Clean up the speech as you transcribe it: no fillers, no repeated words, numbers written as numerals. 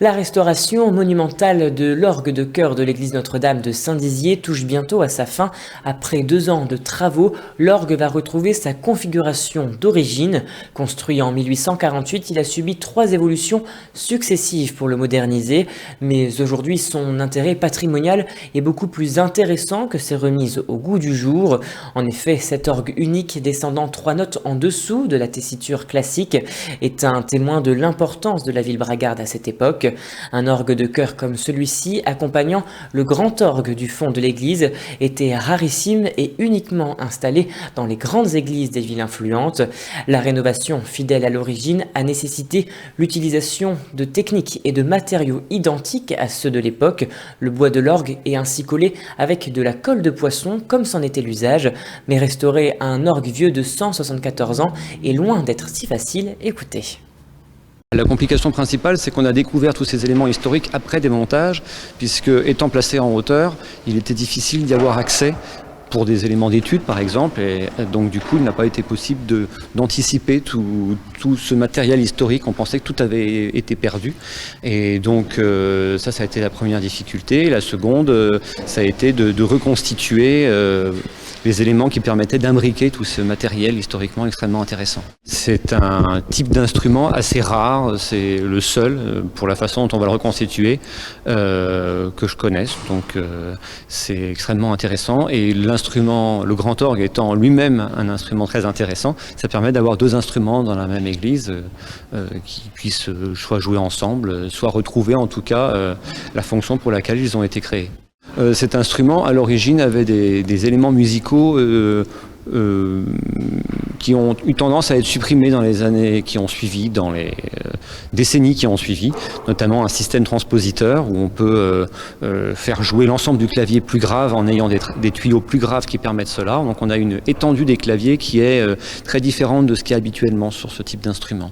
La restauration monumentale de l'orgue de chœur de l'église Notre-Dame de Saint-Dizier touche bientôt à sa fin. Après 2 ans de travaux, l'orgue va retrouver sa configuration d'origine. Construit en 1848, il a subi 3 évolutions successives pour le moderniser. Mais aujourd'hui, son intérêt patrimonial est beaucoup plus intéressant que ses remises au goût du jour. En effet, cet orgue unique descendant 3 notes en dessous de la tessiture classique est un témoin de l'importance de la ville bragarde à cette époque. Un orgue de chœur comme celui-ci, accompagnant le grand orgue du fond de l'église, était rarissime et uniquement installé dans les grandes églises des villes influentes. La rénovation, fidèle à l'origine, a nécessité l'utilisation de techniques et de matériaux identiques à ceux de l'époque. Le bois de l'orgue est ainsi collé avec de la colle de poisson, comme c'en était l'usage, mais restaurer un orgue vieux de 174 ans est loin d'être si facile. Écoutez. La complication principale, c'est qu'on a découvert tous ces éléments historiques après démontage, puisque étant placé en hauteur, il était difficile d'y avoir accès pour des éléments d'étude par exemple, et donc du coup il n'a pas été possible d'anticiper tout ce matériel historique. On pensait que tout avait été perdu, et donc ça a été la première difficulté. La seconde, ça a été de reconstituer les éléments qui permettaient d'imbriquer tout ce matériel historiquement extrêmement intéressant. C'est un type d'instrument assez rare, c'est le seul pour la façon dont on va le reconstituer que je connaisse, donc c'est extrêmement intéressant. Et l'instrument, le grand orgue étant lui-même un instrument très intéressant, ça permet d'avoir 2 instruments dans la même église qui puissent soit jouer ensemble, soit retrouver en tout cas la fonction pour laquelle ils ont été créés. Cet instrument, à l'origine, avait des éléments musicaux qui ont eu tendance à être supprimés dans les années qui ont suivi, dans les décennies qui ont suivi, notamment un système transpositeur où on peut faire jouer l'ensemble du clavier plus grave en ayant des tuyaux plus graves qui permettent cela. Donc on a une étendue des claviers qui est très différente de ce qui est habituellement sur ce type d'instrument.